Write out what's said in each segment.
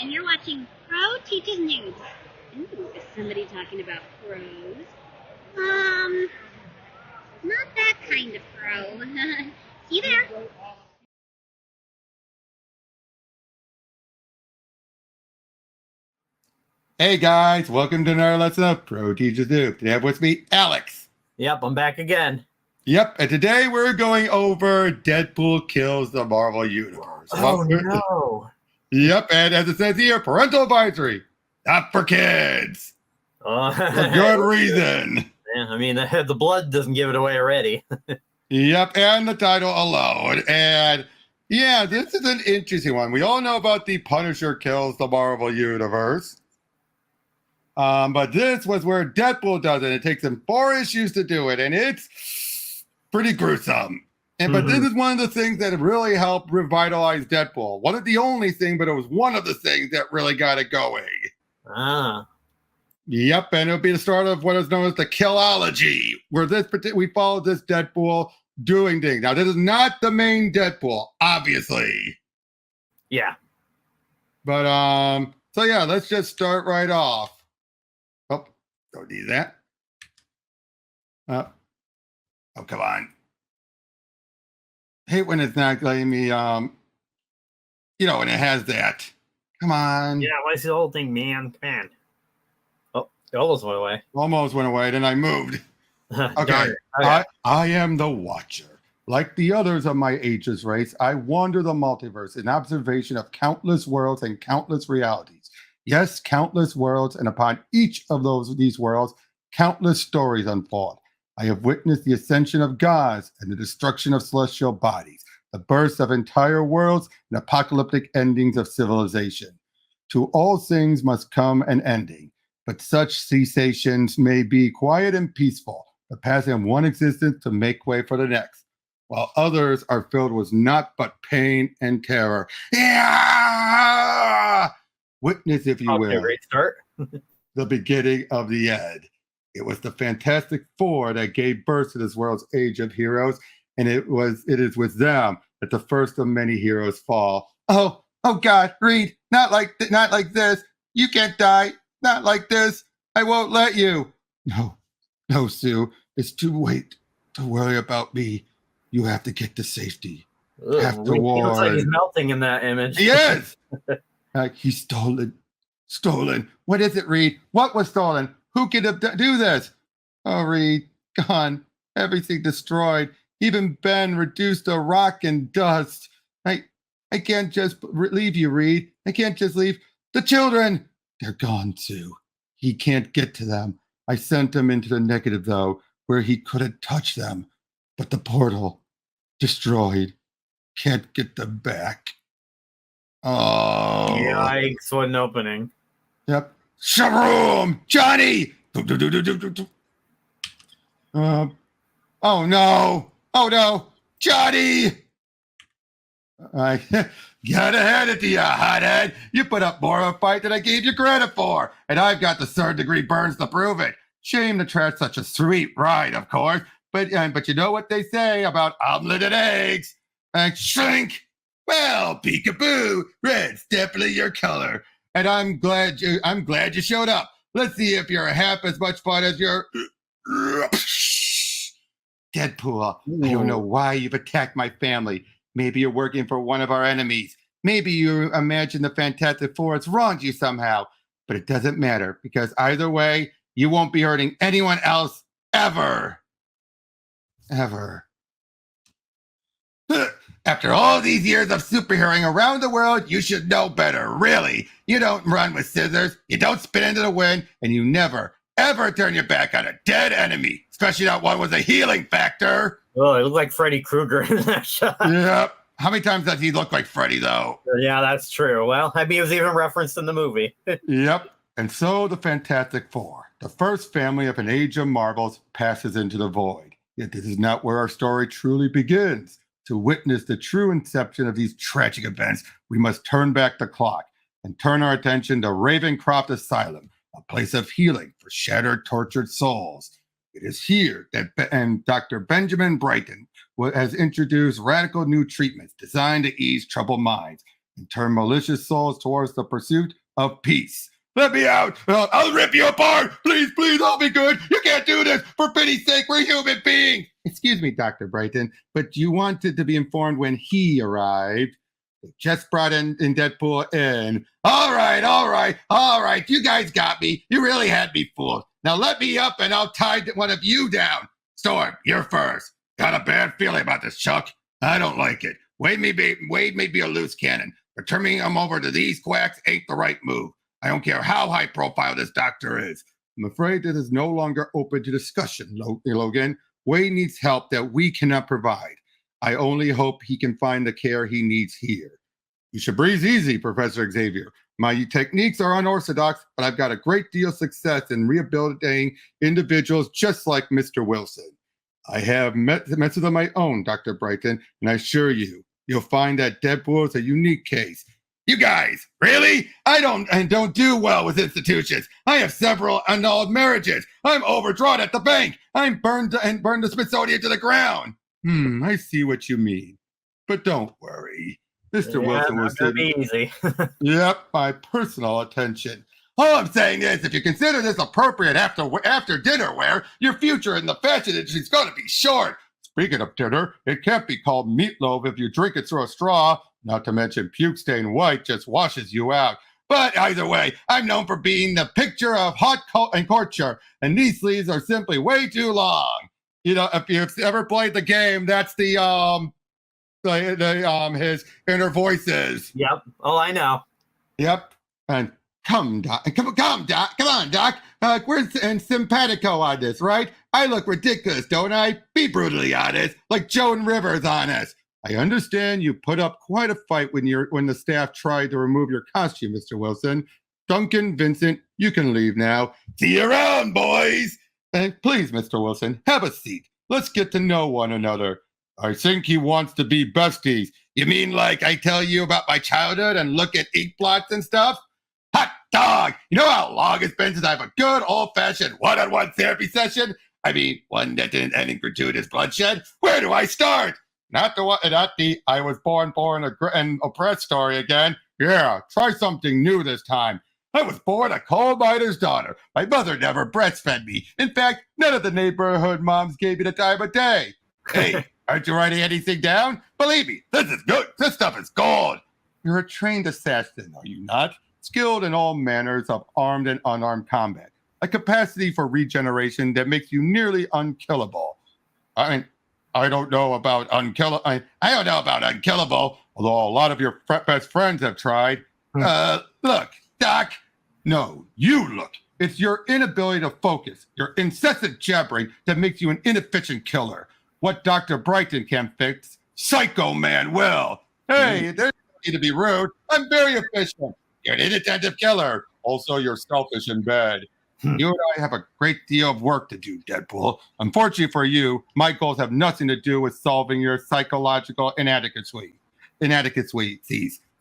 and you're watching Pro Teaches News. Ooh, is somebody talking about pros? Not that kind of pro. See you there. Hey guys, welcome to another lesson of Pro Teaches News. Today I have with me Alex. Yep, I'm back again. Yep, and today we're going over Deadpool Kills the Marvel Universe. Oh no. Yep, and as it says here, parental advisory, not for kids. For good reason. Yeah, I mean, the blood doesn't give it away already. Yep, and the title alone. And yeah, this is an interesting one. We all know about the Punisher Kills the Marvel Universe. But this was where Deadpool does it. It takes him 4 issues to do it, and it's pretty gruesome. But this is one of the things that really helped revitalize Deadpool. Wasn't the only thing, but it was one of the things that really got it going. Yep, and it'll be the start of what is known as the Killology, where we follow this Deadpool doing things. Now, this is not the main Deadpool, obviously. Yeah. But so yeah, let's just start right off. Oh, don't need that. Oh, come on. Hate when it's not letting me, when it has that. Come on. Yeah, why is the whole thing, man? Oh, it almost went away. Almost went away, then I moved. Okay. I am the Watcher. Like the others of my age's race, I wander the multiverse in observation of countless worlds and countless realities. Yes, countless worlds, and upon each of these worlds, countless stories unfold. I have witnessed the ascension of gods and the destruction of celestial bodies, the births of entire worlds and apocalyptic endings of civilization. To all things must come an ending, but such cessations may be quiet and peaceful, the passing of one existence to make way for the next, while others are filled with naught but pain and terror. Yeah! Witness, if you will, great start. the beginning of the end. It was the Fantastic Four that gave birth to this world's age of heroes, and it is with them that the first of many heroes fall. Oh God, Reed, not like this. You can't die. Not like this. I won't let you. No, Sue. It's too late to worry about me. You have to get to safety. Looks like he's melting in that image. Yes. He's stolen. What is it, Reed? What was stolen? Who could have do this? Oh, Reed, gone. Everything destroyed. Even Ben reduced to rock and dust. I can't just leave you, Reed. I can't just leave the children. They're gone too. He can't get to them. I sent him into the negative, though, where he couldn't touch them. But the portal, destroyed. Can't get them back. Oh. Yikes, what an opening. Yep. Sharoom! Johnny! Oh no! Johnny! I gotta hand it to you, hothead. You put up more of a fight than I gave you credit for, and I've got the 3rd degree burns to prove it. Shame to trash such a sweet ride, of course, but you know what they say about omelet and eggs. Shrink! Well, peekaboo, red's definitely your color, and I'm glad you showed up. Let's see if you're half as much fun as your Deadpool. Ooh. I don't know why you've attacked my family. Maybe you're working for one of our enemies. Maybe you imagine the Fantastic Four has wronged you somehow, but it doesn't matter because either way, you won't be hurting anyone else ever. After all these years of superheroing around the world, you should know better, really. You don't run with scissors, you don't spin into the wind, and you never, ever turn your back on a dead enemy, especially not one with a healing factor. Oh, it looked like Freddy Krueger in that shot. Yep. How many times does he look like Freddy, though? Yeah, that's true. Well, I mean, it was even referenced in the movie. Yep. And so the Fantastic Four, the first family of an age of marvels, passes into the void. Yet this is not where our story truly begins. To witness the true inception of these tragic events, we must turn back the clock and turn our attention to Ravencroft Asylum, a place of healing for shattered, tortured souls. It is here that Dr. Benjamin Brighton has introduced radical new treatments designed to ease troubled minds and turn malicious souls towards the pursuit of peace. Let me out! I'll rip you apart! Please, please, I'll be good! You can't do this! For pity's sake, we're human beings! Excuse me, Dr. Brighton, but you wanted to be informed when he arrived. They just brought in Deadpool in. All right. You guys got me. You really had me fooled. Now let me up and I'll tie one of you down. Storm, you're first. Got a bad feeling about this, Chuck. I don't like it. Wade may be a loose cannon, but turning him over to these quacks ain't the right move. I don't care how high profile this doctor is. I'm afraid this is no longer open to discussion, Logan. Wade needs help that we cannot provide. I only hope he can find the care he needs here. You should breathe easy, Professor Xavier. My techniques are unorthodox, but I've got a great deal of success in rehabilitating individuals just like Mr. Wilson. I have methods of my own, Dr. Brighton, and I assure you, you'll find that Deadpool is a unique case. You guys, really? I don't do well with institutions. I have several annulled marriages. I'm overdrawn at the bank. I'm burned the Smithsonian to the ground. I see what you mean. But don't worry. Mr. Wilson will save be easy. Yep, my personal attention. All I'm saying is, if you consider this appropriate after dinner wear, your future in the fashion industry is going to be short. Speaking of dinner, it can't be called meatloaf if you drink it through a straw. Not to mention puke stained white just washes you out. But either way, I'm known for being the picture of hot and culture, and these sleeves are simply way too long. You know, if you've ever played the game, that's his inner voices. Yep. Oh, I know. Yep. And come, Doc. Come on, Doc. We're simpatico on this, right? I look ridiculous, don't I? Be brutally honest, like Joan Rivers honest. I understand you put up quite a fight when the staff tried to remove your costume, Mr. Wilson. Duncan, Vincent, you can leave now. See you around, boys. And please, Mr. Wilson, have a seat. Let's get to know one another. I think he wants to be besties. You mean like I tell you about my childhood and look at ink blots and stuff? Hot dog! You know how long it's been since I have a good old-fashioned one-on-one therapy session? I mean, one that didn't end in gratuitous bloodshed? Where do I start? Not the I was born and oppressed story again. Yeah, try something new this time. I was born a coal miner's daughter. My mother never breastfed me. In fact, none of the neighborhood moms gave me the time of day. Hey, aren't you writing anything down? Believe me, this is good. This stuff is gold. You're a trained assassin, are you not? Skilled in all manners of armed and unarmed combat. A capacity for regeneration that makes you nearly unkillable. I don't know about unkillable. I don't know about unkillable, although a lot of your best friends have tried. Look, Doc. No, you look. It's your inability to focus, your incessant jabbering that makes you an inefficient killer. What Dr. Brighton can fix, Psycho Man will. Hey, there's no need to be rude. I'm very efficient. You're an inattentive killer. Also, you're selfish in bed. You and I have a great deal of work to do, Deadpool. Unfortunately for you, my goals have nothing to do with solving your psychological inadequacies.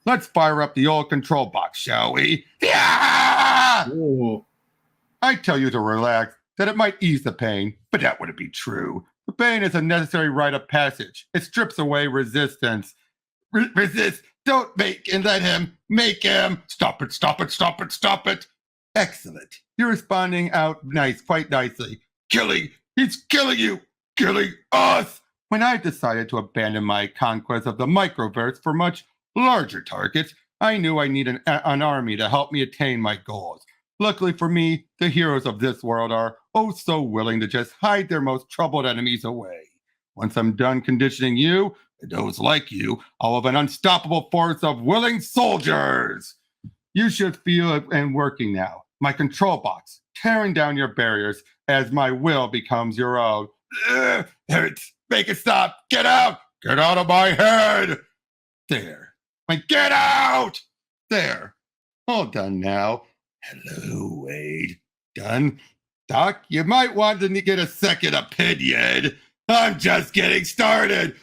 Let's fire up the old control box, shall we? Yeah! Ooh. I tell you to relax, that it might ease the pain, but that wouldn't be true. The pain is a necessary rite of passage. It strips away resistance. Resist. Don't make and let him. Make him. Stop it. Excellent. You're responding out quite nicely. He's killing you. Killing us. When I decided to abandon my conquest of the microverse for much larger targets, I knew I needed an army to help me attain my goals. Luckily for me, the heroes of this world are oh so willing to just hide their most troubled enemies away. Once I'm done conditioning you, and those like you, I'll have an unstoppable force of willing soldiers. You should feel it and working now. My control box, tearing down your barriers as my will becomes your own. Hurts. Make it stop. Get out. Get out of my head. There. Get out. There. All done now. Hello, Wade. Done? Doc, you might want to get a second opinion. I'm just getting started.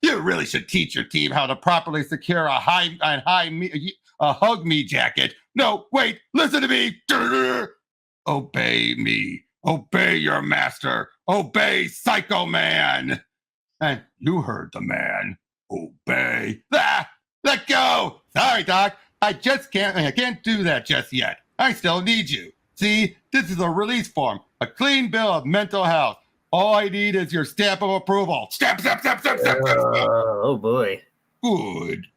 You really should teach your team how to properly secure a hug me jacket. No, wait, listen to me. Obey me. Obey your master. Obey Psycho Man. And you heard the man. Obey. Let go. Sorry, Doc. I can't do that just yet. I still need you. See, this is a release form, a clean bill of mental health. All I need is your stamp of approval. Stamp. Oh boy. Good.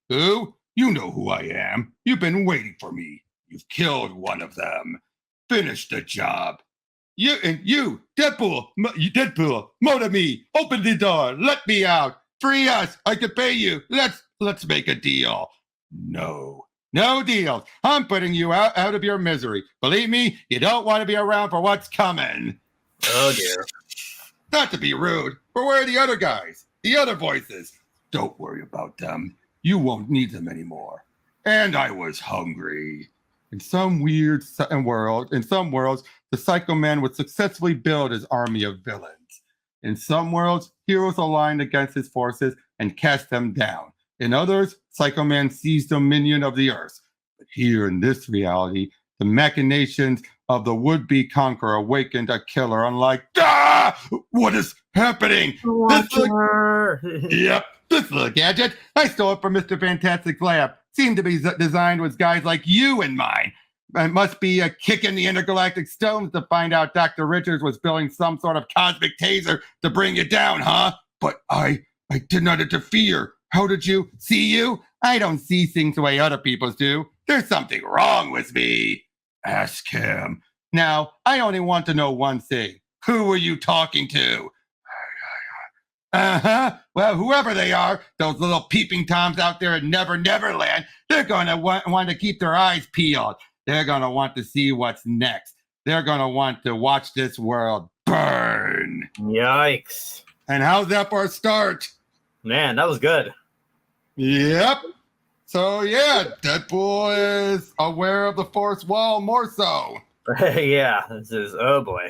Who? You know who I am. You've been waiting for me. You've killed one of them. Finish the job. You, Deadpool, motor me. Open the door. Let me out. Free us. I can pay you. Let's make a deal. No deals. I'm putting you out of your misery. Believe me, you don't want to be around for what's coming. Oh dear. Not to be rude, but where are the other guys? The other voices? Don't worry about them. You won't need them anymore. And I was hungry. In some worlds, the Psycho Man would successfully build his army of villains. In some worlds, heroes aligned against his forces and cast them down. In others, Psycho Man seized dominion of the earth. But here in this reality, the machinations of the would-be conqueror awakened a killer unlike, what is happening? This little gadget, I stole it from Mr. Fantastic's lab. Seemed to be designed with guys like you in mind. It must be a kick in the intergalactic stones to find out Dr. Richards was building some sort of cosmic taser to bring you down, huh? But I did not interfere. How did you? See you? I don't see things the way other people do. There's something wrong with me. Ask him. Now, I only want to know one thing. Who were you talking to? Well, whoever they are, those little peeping toms out there in Neverland, they're going to want to keep their eyes peeled. They're going to want to see what's next. They're going to want to watch this world burn. Yikes. And how's that for a start? Man, that was good. Yep. So, yeah, Deadpool is aware of the fourth wall more so. Yeah, this is, oh boy.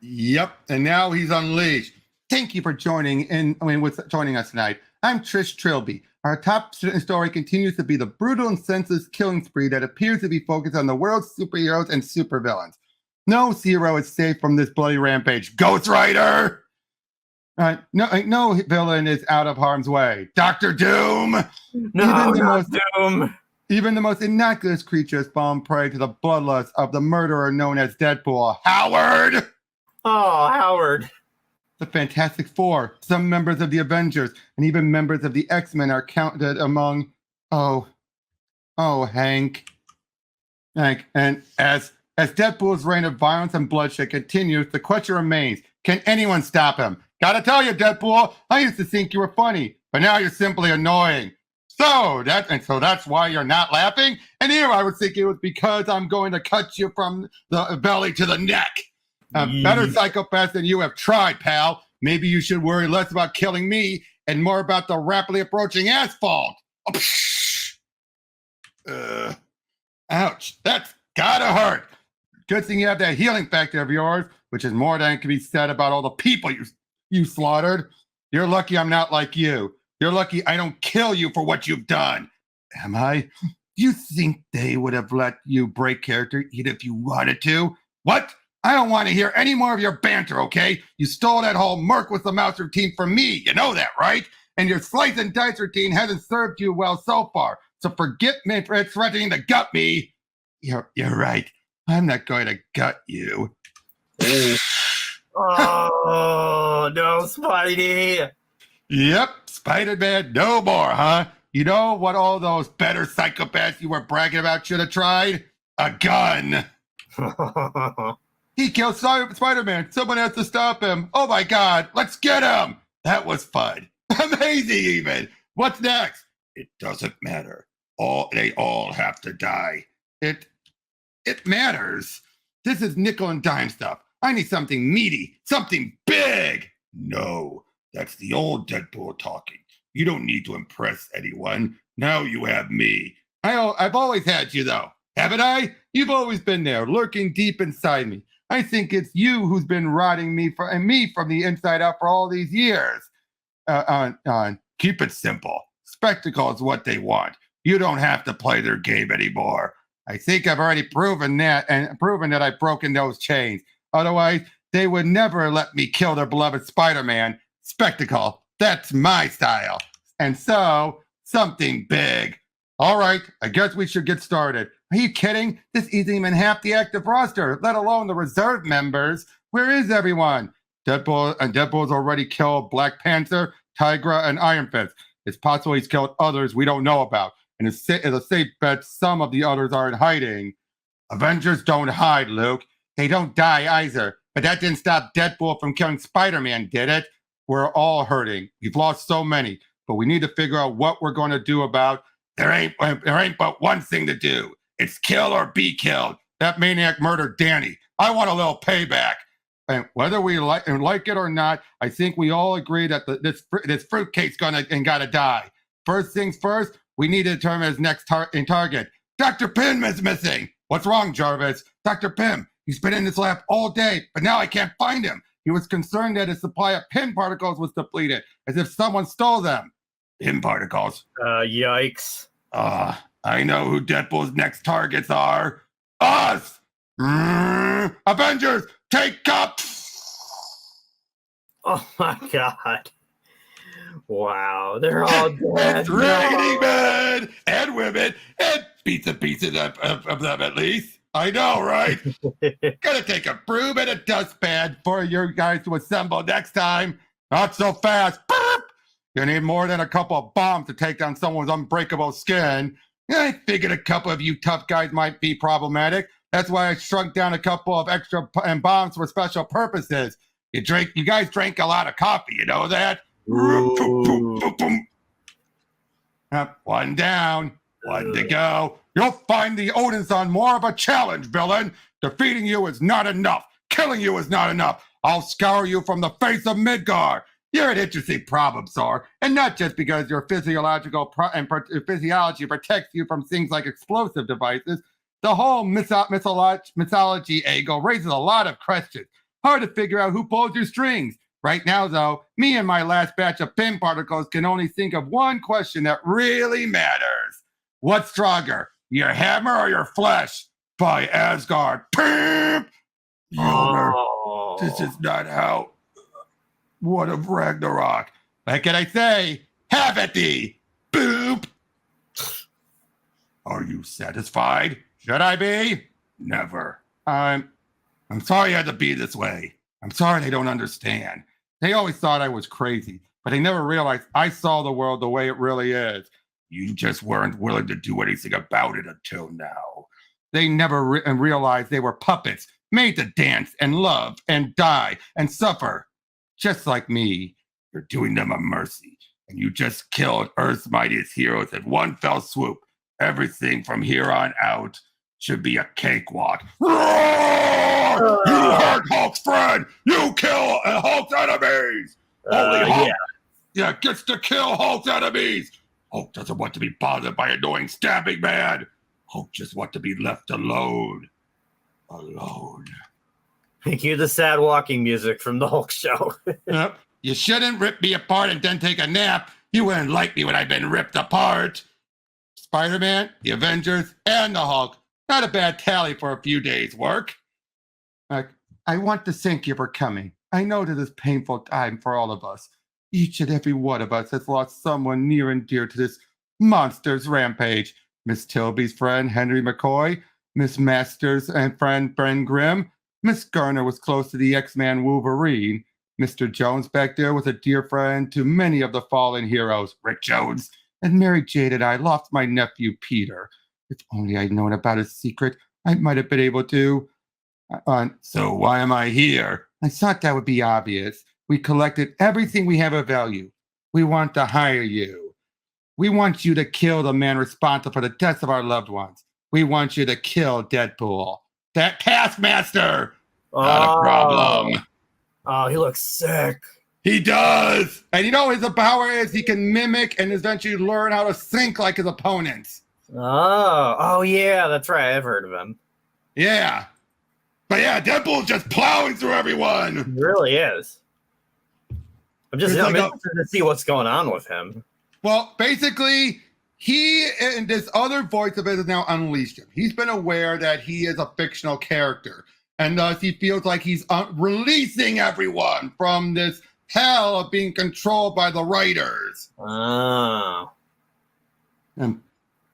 Yep, and now he's unleashed. Thank you for joining us tonight. I'm Trish Trilby. Our top story continues to be the brutal and senseless killing spree that appears to be focused on the world's superheroes and supervillains. No hero is safe from this bloody rampage. Ghost Rider! No villain is out of harm's way. Dr. Doom! Doom! Even the most innocuous creatures fall prey to the bloodlust of the murderer known as Deadpool. Howard! Oh, Howard. The Fantastic Four, some members of the Avengers, and even members of the X-Men are counted among, Hank. And as Deadpool's reign of violence and bloodshed continues, the question remains, can anyone stop him? Gotta tell you, Deadpool, I used to think you were funny, but now you're simply annoying. So that's why you're not laughing? And here I was thinking it was because I'm going to cut you from the belly to the neck. Better psychopaths than you have tried, pal. Maybe you should worry less about killing me and more about the rapidly approaching asphalt. Ouch. That's gotta hurt. Good thing you have that healing factor of yours, which is more than can be said about all the people you slaughtered. You're lucky I'm not like you. You're lucky I don't kill you for what you've done. Am I? Do you think they would have let you break character even if you wanted to? What? I don't want to hear any more of your banter, okay? You stole that whole Merc with the mouse routine from me. You know that, right? And your slice and dice routine hasn't served you well so far. So forget me for threatening to gut me. You're right. I'm not going to gut you. Oh, no, Spidey. Yep, Spider-Man no more, huh? You know what all those better psychopaths you were bragging about should have tried? A gun. He killed Spider-Man. Someone has to stop him. Oh my God, let's get him. That was fun. Amazing even. What's next? It doesn't matter. They all have to die. It matters. This is nickel and dime stuff. I need something meaty, something big. No, that's the old Deadpool talking. You don't need to impress anyone. Now you have me. I've always had you though, haven't I? You've always been there, lurking deep inside me. I think it's you who's been rotting me from the inside out for all these years. Keep it simple. Spectacle is what they want. You don't have to play their game anymore. I think I've already proven that I've broken those chains. Otherwise, they would never let me kill their beloved Spider-Man. Spectacle, that's my style. And so something big. All right, I guess we should get started. Are you kidding? This isn't even half the active roster, let alone the reserve members. Where is everyone? Deadpool's already killed Black Panther, Tigra, and Iron Fist. It's possible he's killed others we don't know about, and it's a safe bet some of the others are in hiding. Avengers don't hide, Luke. They don't die either. But that didn't stop Deadpool from killing Spider-Man, did it? We're all hurting. We've lost so many, but we need to figure out what we're going to do about. There ain't but one thing to do. It's kill or be killed. That maniac murdered Danny. I want a little payback. And whether we like it or not, I think we all agree that this fruitcake's gotta die. First things first, we need to determine his next target. Dr. Pym is missing. What's wrong, Jarvis? Dr. Pym, he's been in this lab all day, but now I can't find him. He was concerned that his supply of Pym particles was depleted, as if someone stole them. Pym particles? Yikes. I know who Deadpool's next targets are. Us! Avengers, take up! Oh my God. Wow, they're all dead. It's raining men and women and pieces of them at least. I know, right? Gonna take a broom and a dustpan for you guys to assemble next time. Not so fast. Burp! You need more than a couple of bombs to take down someone's unbreakable skin. I figured a couple of you tough guys might be problematic. That's why I shrunk down a couple of extra bombs for special purposes. You guys drank a lot of coffee, you know that? One down, one to go. You'll find the Odinson more of a challenge, villain. Defeating you is not enough. Killing you is not enough. I'll scour you from the face of Midgard. You're an interesting problem, Sor, and not just because your physiology protects you from things like explosive devices. The whole mythology angle raises a lot of questions. Hard to figure out who pulls your strings. Right now, though, me and my last batch of Pym particles can only think of one question that really matters. What's stronger, your hammer or your flesh? By Asgard. Pym! This is not how... What of Ragnarok? What can I say? Have at thee! Boop! Are you satisfied? Should I be? Never. I'm sorry I had to be this way. I'm sorry they don't understand. They always thought I was crazy, but they never realized I saw the world the way it really is. You just weren't willing to do anything about it until now. They never realized they were puppets, made to dance and love and die and suffer. Just like me, you're doing them a mercy, and you just killed Earth's mightiest heroes in one fell swoop. Everything from here on out should be a cakewalk. Roar! You hurt Hulk's friend! You kill Hulk's enemies! Only Hulk gets to kill Hulk's enemies! Hulk doesn't want to be bothered by annoying stabbing man. Hulk just wants to be left alone. Alone. Cue the sad walking music from the Hulk show. Yep. You shouldn't rip me apart and then take a nap. You wouldn't like me when I've been ripped apart. Spider-Man, the Avengers, and the Hulk. Not a bad tally for a few days' work. I want to thank you for coming. I know that it's a painful time for all of us. Each and every one of us has lost someone near and dear to this monster's rampage. Miss Tilby's friend, Henry McCoy. Miss Masters and friend, Bren Grimm. Miss Garner was close to the X-Man Wolverine. Mr. Jones back there was a dear friend to many of the fallen heroes, Rick Jones. And Mary Jade and I lost my nephew, Peter. If only I'd known about his secret, I might have been able to. So why am I here? I thought that would be obvious. We collected everything we have of value. We want to hire you. We want you to kill the man responsible for the deaths of our loved ones. We want you to kill Deadpool. That Taskmaster! Not a problem. Oh, he looks sick. He does! And you know his power is he can mimic and eventually learn how to think like his opponents. Oh yeah, that's right. I've heard of him. Yeah. But yeah, Deadpool's just plowing through everyone. He really is. I'm interested to see what's going on with him. Well, basically, he and this other voice of his has now unleashed him. He's been aware that he is a fictional character, and thus he feels like he's releasing everyone from this hell of being controlled by the writers. Oh. And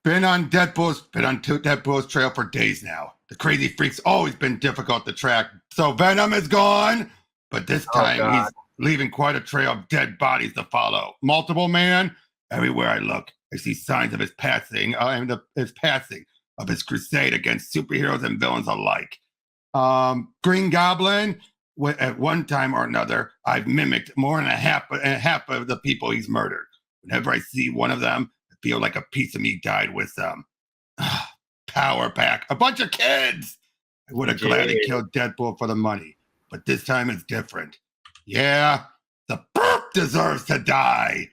been on Deadpool's trail for days now. The crazy freak's always been difficult to track. So Venom is gone, but this time he's leaving quite a trail of dead bodies to follow. Multiple Man, everywhere I look, I see signs of his passing of his crusade against superheroes and villains alike. Green Goblin, at one time or another, I've mimicked more than half of the people he's murdered. Whenever I see one of them, I feel like a piece of me died with them. Power pack, a bunch of kids. I would have gladly killed Deadpool for the money, but this time it's different. Yeah, the perp deserves to die.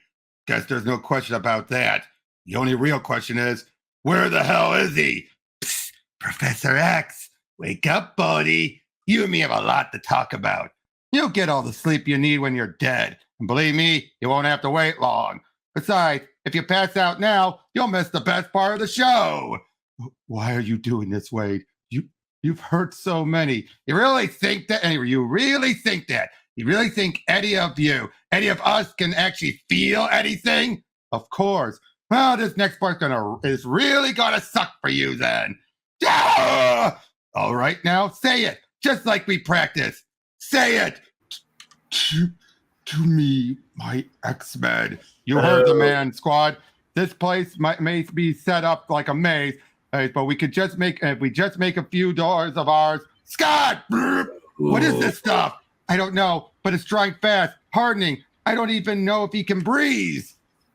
Guess there's no question about that. The only real question is, where the hell is he? Psst, Professor X, wake up, buddy. You and me have a lot to talk about. You'll get all the sleep you need when you're dead. And believe me, you won't have to wait long. Besides, if you pass out now, you'll miss the best part of the show. Why are you doing this, Wade? You've hurt so many. You really think that? You really think any of us can actually feel anything? Of course. Well, this next part is really gonna suck for you then. Ah! All right, now say it, just like we practiced. Say it to me, my X-Men. You heard the man, squad. This place may be set up like a maze, but we could just make a few doors of ours. Scott, what is this stuff? I don't know, but it's drying fast, hardening. I don't even know if he can breathe.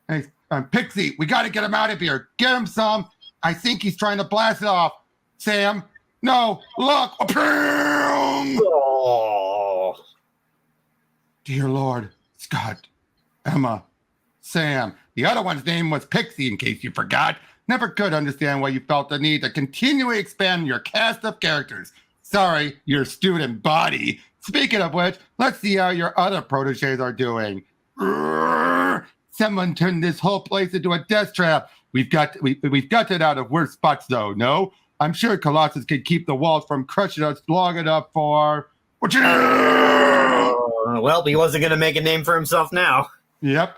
Hey, Pixie, we got to get him out of here. Get him some. I think he's trying to blast it off. Sam, no, look. Oh. Dear Lord, Scott, Emma, Sam. The other one's name was Pixie, in case you forgot. Never could understand why you felt the need to continually expand your cast of characters. Sorry, your student body. Speaking of which, let's see how your other proteges are doing. Someone turned this whole place into a death trap. We've got it out of worse spots, though. No, I'm sure Colossus can keep the walls from crushing us long enough for. Well, he wasn't going to make a name for himself now. Yep.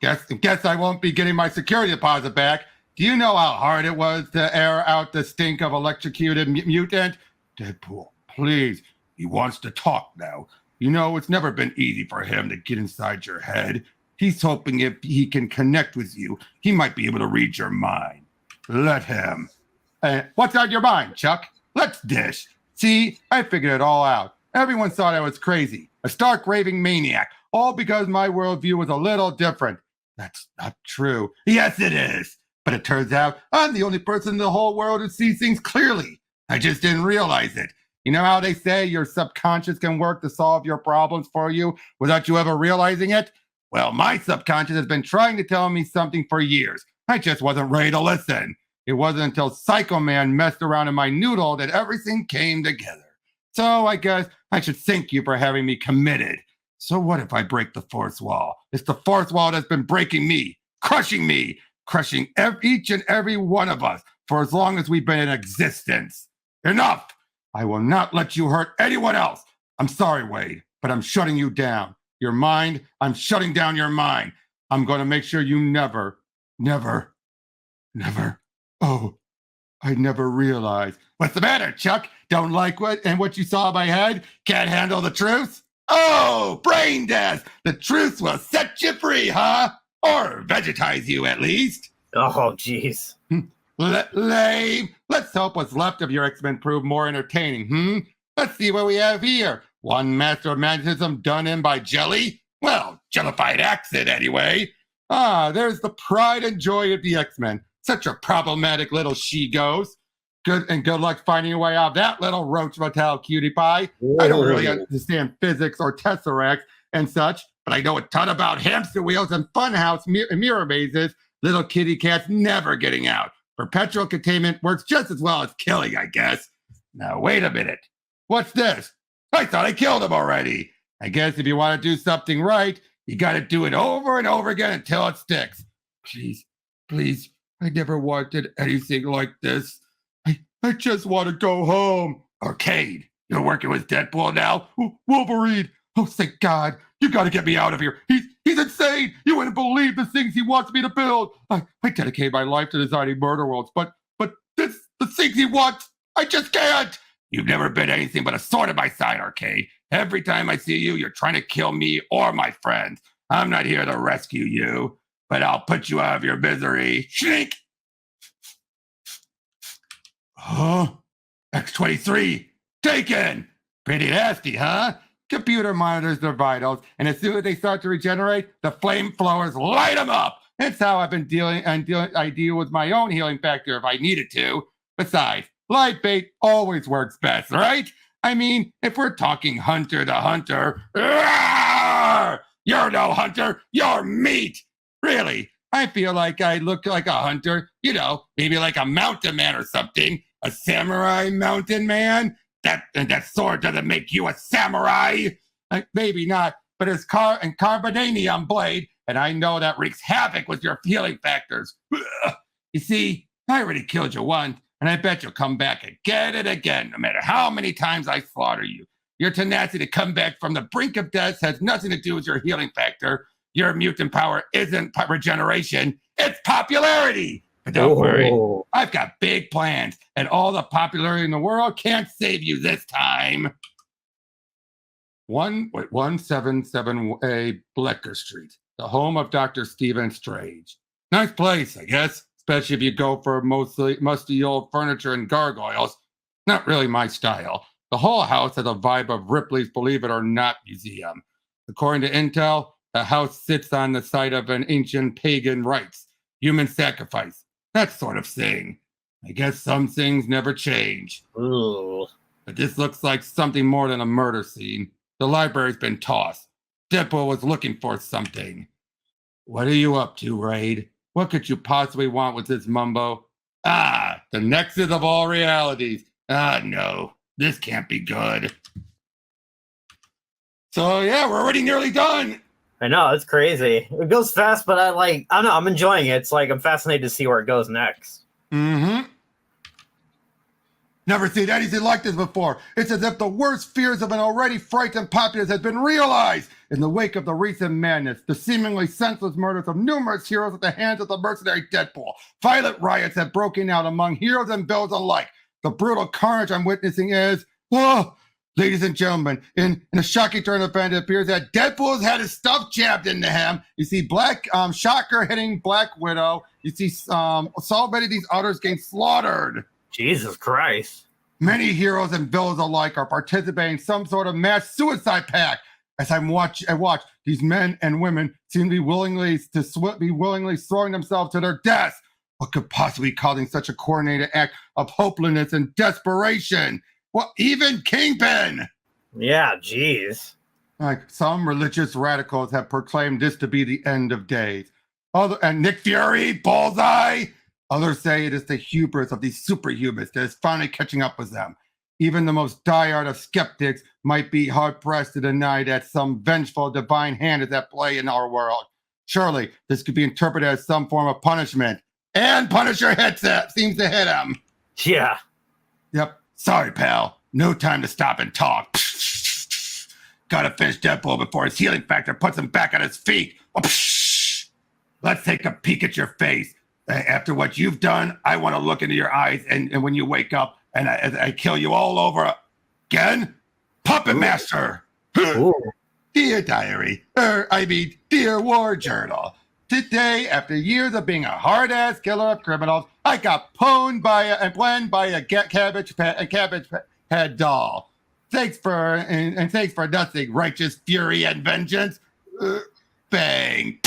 Guess I won't be getting my security deposit back. Do you know how hard it was to air out the stink of electrocuted mutant? Deadpool, please. He wants to talk now. You know, it's never been easy for him to get inside your head. He's hoping if he can connect with you, he might be able to read your mind. Let him. What's on your mind, Chuck? Let's dish. See, I figured it all out. Everyone thought I was crazy, a stark raving maniac, all because my worldview was a little different. That's not true. Yes, it is. But it turns out I'm the only person in the whole world who sees things clearly. I just didn't realize it. You know how they say your subconscious can work to solve your problems for you without you ever realizing it? Well, my subconscious has been trying to tell me something for years. I just wasn't ready to listen. It wasn't until Psycho Man messed around in my noodle that everything came together. So I guess I should thank you for having me committed. So what if I break the fourth wall? It's the fourth wall that's been breaking me, crushing each and every one of us for as long as we've been in existence. Enough! I will not let you hurt anyone else. I'm sorry, Wade, but I'm shutting you down. Your mind, I'm shutting down your mind. I'm going to make sure you never. Oh, I never realized. What's the matter, Chuck? Don't like what you saw in my head? Can't handle the truth? Oh, brain death. The truth will set you free, huh? Or vegetize you, at least. Oh, jeez. Lame. Let's hope what's left of your X-Men prove more entertaining, Let's see what we have here. One master of magnetism done in by jelly? Well, jellified acid, anyway. Ah, there's the pride and joy of the X-Men. Such a problematic little she-ghost. Good luck finding your way out of that little roach motel cutie pie. Whoa. I don't really understand physics or tesseracts and such, but I know a ton about hamster wheels and funhouse mirror mazes. Little kitty cats never getting out. Perpetual containment works just as well as killing, I guess. Now, wait a minute. What's this? I thought I killed him already. I guess if you want to do something right, you got to do it over and over again until it sticks. Please, I never wanted anything like this. I just want to go home. Arcade, you're working with Deadpool now? Wolverine, Oh, thank God. You got to get me out of here. He's insane. You wouldn't believe the things he wants me to build. I dedicate my life to designing murder worlds, but the things he wants, I just can't. You've never been anything but a sword in my side, Arcade. Every time I see you, you're trying to kill me or my friends. I'm not here to rescue you, but I'll put you out of your misery. Shrink! Huh? X-23, taken! Pretty nasty, huh? Computer monitors their vitals, and as soon as they start to regenerate, the flamethrowers light them up. That's how I've been I deal with my own healing factor if I needed to. Besides, live bait always works best, right? I mean, if we're talking hunter to hunter, you're no hunter, you're meat. Really, I feel like I look like a hunter, maybe like a mountain man or something, a samurai mountain man. That sword doesn't make you a samurai. Maybe not, but it's carbonanium blade, and I know that wreaks havoc with your healing factors. You see, I already killed you once, and I bet you'll come back again and again, no matter how many times I slaughter you. Your tenacity to come back from the brink of death has nothing to do with your healing factor. Your mutant power isn't regeneration, it's popularity. But don't worry, I've got big plans, and all the popularity in the world can't save you this time. 177A Blecker Street, the home of Dr. Stephen Strange. Nice place, I guess, especially if you go for mostly musty old furniture and gargoyles. Not really my style. The whole house has a vibe of Ripley's Believe It or Not museum. According to intel, the house sits on the site of an ancient pagan rites, human sacrifice, that sort of thing. I guess some things never change. Ooh. But this looks like something more than a murder scene. The library's been tossed. Deadpool was looking for something. What are you up to, Raid? What could you possibly want with this mumbo? Ah, the nexus of all realities. Ah, no, this can't be good. So yeah, we're already nearly done. I know, it's crazy. It goes fast, but I don't know, I'm enjoying it. It's like I'm fascinated to see where it goes next. Mm-hmm. Never seen anything like this before. It's as if the worst fears of an already frightened populace has been realized. In the wake of the recent madness, the seemingly senseless murders of numerous heroes at the hands of the mercenary Deadpool, violent riots have broken out among heroes and villains alike. The brutal carnage I'm witnessing is, ladies and gentlemen, in a shocking turn of events, it appears that Deadpool's had his stuff jabbed into him. You see Black Shocker hitting Black Widow. You see so many of these others getting slaughtered. Jesus Christ. Many heroes and villains alike are participating in some sort of mass suicide pact. As I watch, these men and women seem to be willingly throwing themselves to their deaths. What could possibly be causing such a coordinated act of hopelessness and desperation? Well, even Kingpin! Yeah, jeez. Like some religious radicals have proclaimed this to be the end of days. And Nick Fury, Bullseye. Others say it is the hubris of these superhumans that is finally catching up with them. Even the most diehard of skeptics might be hard-pressed to deny that some vengeful divine hand is at play in our world. Surely, this could be interpreted as some form of punishment. And Punisher seems to hit him. Yeah. Yep. Sorry, pal. No time to stop and talk. Gotta finish Deadpool before his healing factor puts him back on his feet. Let's take a peek at your face. After what you've done, I want to look into your eyes, and when you wake up, and I kill you all over again. Puppet Master. Dear diary, dear war journal. Today, after years of being a hard-ass killer of criminals, I got pwned by a cabbage head doll. Thanks for nothing, righteous fury and vengeance. Bang.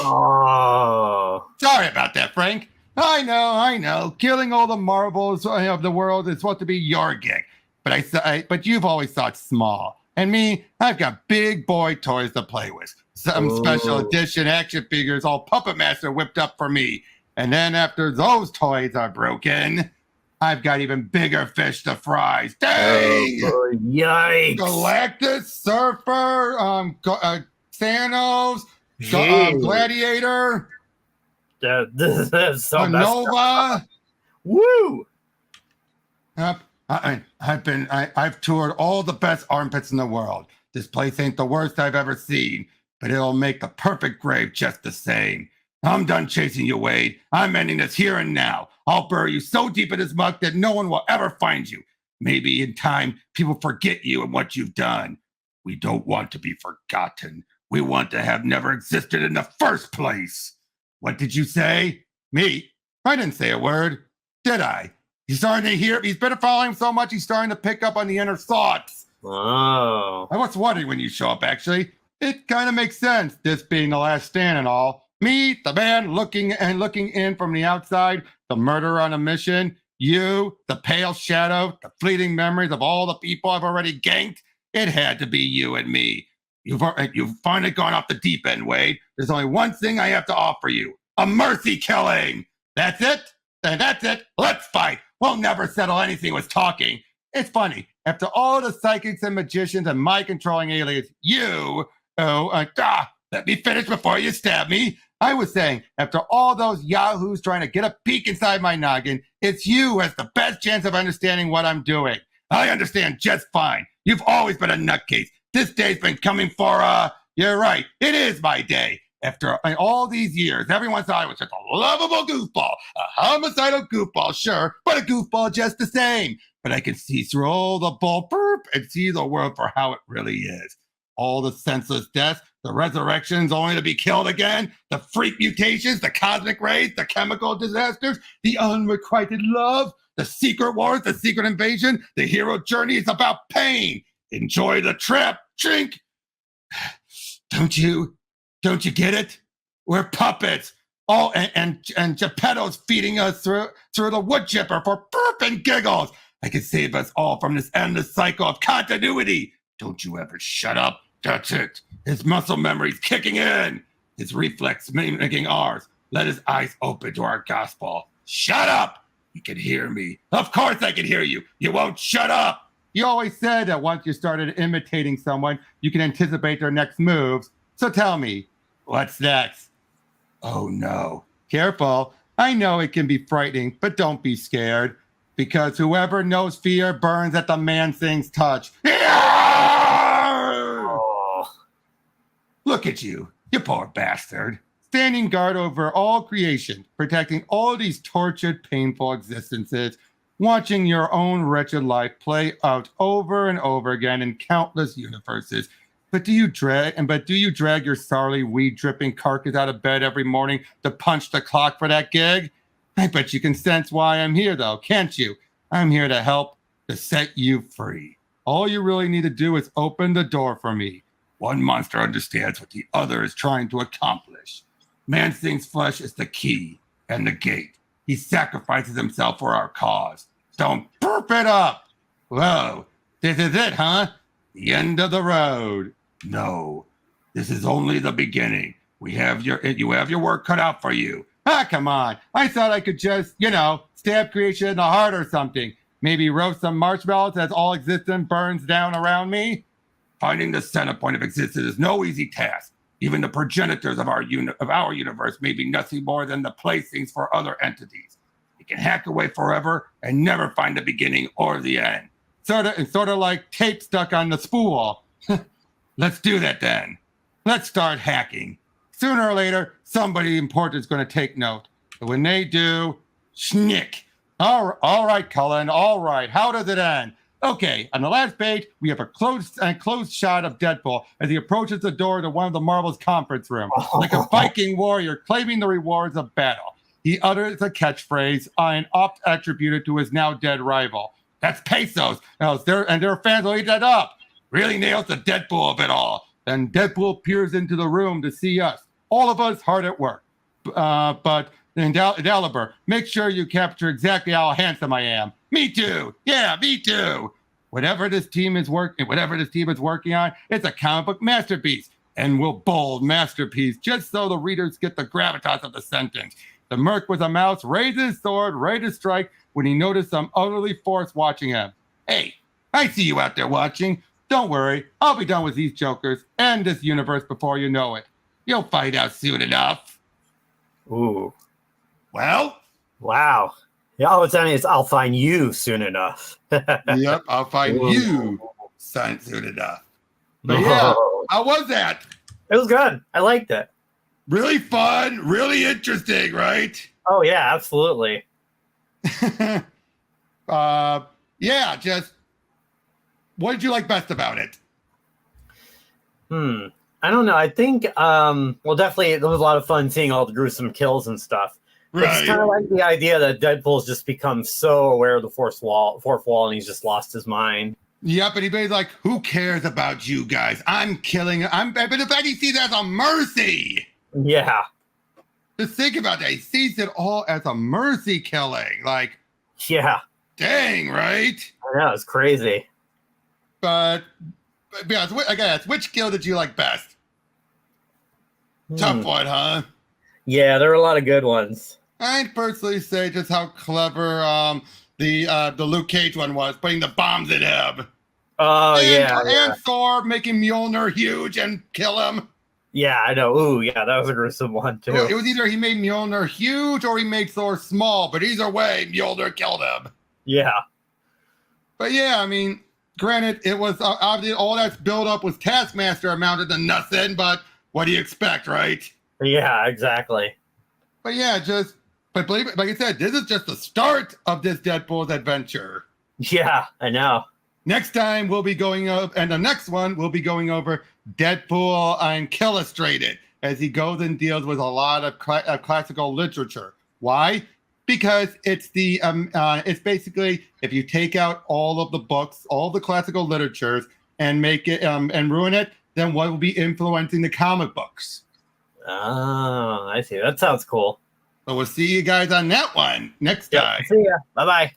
Oh. Sorry about that, Frank. I know. Killing all the marbles of the world is supposed to be your gig. But you've always thought small. And me, I've got big boy toys to play with. Some special edition action figures all Puppet Master whipped up for me. And then after those toys are broken, I've got even bigger fish to fry. Dang! Oh, yikes! Galactus, Surfer, Thanos, Gladiator, That's so Nova. Woo! I've toured all the best armpits in the world. This place ain't the worst I've ever seen, but it'll make the perfect grave just the same. I'm done chasing you, Wade. I'm ending this here and now. I'll bury you so deep in this muck that no one will ever find you. Maybe in time, people forget you and what you've done. We don't want to be forgotten. We want to have never existed in the first place. What did you say? Me? I didn't say a word. Did I? He's starting to hear. He's been following him so much, he's starting to pick up on the inner thoughts. Oh. I was wondering when you show up, actually. It kind of makes sense, this being the last stand and all. Me, the man looking in from the outside, the murderer on a mission. You, the pale shadow, the fleeting memories of all the people I've already ganked. It had to be you and me. You've finally gone off the deep end, Wade. There's only one thing I have to offer you. A mercy killing. That's it? Then that's it. Let's fight. We'll never settle anything with talking. It's funny. After all the psychics and magicians and mind-controlling aliens, let me finish before you stab me. I was saying, after all those yahoos trying to get a peek inside my noggin, it's you who has the best chance of understanding what I'm doing. I understand just fine. You've always been a nutcase. This day's been coming for, you're right, it is my day. After all these years, everyone thought I was just a lovable goofball, a homicidal goofball, sure, but a goofball just the same. But I can see through all the bull and see the world for how it really is. All the senseless deaths, the resurrections only to be killed again, the freak mutations, the cosmic rays, the chemical disasters, the unrequited love, the secret wars, the secret invasion, the hero journey is about pain. Enjoy the trip, drink. Don't you get it? We're puppets. Oh, and Geppetto's feeding us through the wood chipper for burp and giggles. I can save us all from this endless cycle of continuity. Don't you ever shut up. That's it. His muscle memory's kicking in. His reflex mimicking ours. Let his eyes open to our gospel. Shut up. You can hear me. Of course I can hear you. You won't shut up. You always said that once you started imitating someone, you can anticipate their next moves. So tell me, what's next? Oh no. Careful. I know it can be frightening, but don't be scared. Because whoever knows fear burns at the man-thing's touch. Oh. Look at you poor bastard. Standing guard over all creation, protecting all these tortured, painful existences, watching your own wretched life play out over and over again in countless universes. But do you drag your sorely weed-dripping carcass out of bed every morning to punch the clock for that gig? I bet you can sense why I'm here, though, can't you? I'm here to help, to set you free. All you really need to do is open the door for me. One monster understands what the other is trying to accomplish. Man-Thing's flesh is the key and the gate. He sacrifices himself for our cause. Don't burp it up! Whoa, this is it, huh? The end of the road. No, this is only the beginning. You have your work cut out for you. Ah, come on. I thought I could just, stab creation in the heart or something. Maybe roast some marshmallows as all existence burns down around me. Finding the center point of existence is no easy task. Even the progenitors of our universe may be nothing more than the playthings for other entities. It can hack away forever and never find the beginning or the end. Sort of like tape stuck on the spool. Let's do that then. Let's start hacking. Sooner or later, somebody important is going to take note. And when they do, schnick. All right, Cullen. All right. How does it end? Okay, on the last page, we have a close shot of Deadpool as he approaches the door to one of the Marvel's conference room, like a Viking warrior claiming the rewards of battle. He utters a catchphrase, an oft attributed to his now dead rival. That's pesos, and their fans will eat that up. Really nails the Deadpool of it all. Then Deadpool peers into the room to see us, all of us hard at work. But Deliber, make sure you capture exactly how handsome I am. Me too. Yeah, me too. Whatever this team is working on, it's a comic book masterpiece. And we'll bold masterpiece just so the readers get the gravitas of the sentence. The Merc with a mouse raised his sword, ready to strike when he noticed some utterly force watching him. Hey, I see you out there watching. Don't worry, I'll be done with these jokers and this universe before you know it. You'll find out soon enough. Ooh. Well? Wow. Yeah, all it's saying is I'll find you soon enough. Yep, I'll find you soon enough. But yeah, how was that? It was good. I liked it. Really fun, really interesting, right? Oh yeah, absolutely. Yeah, just what did you like best about it? I don't know. I think well, definitely it was a lot of fun seeing all the gruesome kills and stuff. Right. It's kind of like the idea that Deadpool's just become so aware of the fourth wall, and he's just lost his mind. Yep, and he's like, "Who cares about you guys? I'm killing. But in fact, he sees it as a mercy." Yeah. Just think about that. He sees it all as a mercy killing. Like, yeah. Dang, right? I know, it's crazy. But yeah, I guess, which kill did you like best? Tough one, huh? Yeah, there were a lot of good ones. I'd personally say just how clever the Luke Cage one was, putting the bombs in him. Oh, And Thor making Mjolnir huge and kill him. Yeah, I know. Ooh, yeah, that was a gruesome one, too. It was either he made Mjolnir huge or he made Thor small, but either way, Mjolnir killed him. Yeah. But yeah, I mean, granted, it was obviously all that's built up was Taskmaster amounted to nothing, but what do you expect, right? Yeah, exactly. But yeah, but believe it, like I said, this is just the start of this Deadpool's adventure. Yeah, I know. Next time we'll be going over, and the next one we'll be going over Deadpool and Illustrated as he goes and deals with a lot of classical literature. Why? Because it's it's basically if you take out all of the books, all the classical literatures, and make it and ruin it, then what will be influencing the comic books? Oh, I see. That sounds cool. So we'll see you guys on that one next time. See ya. Bye-bye.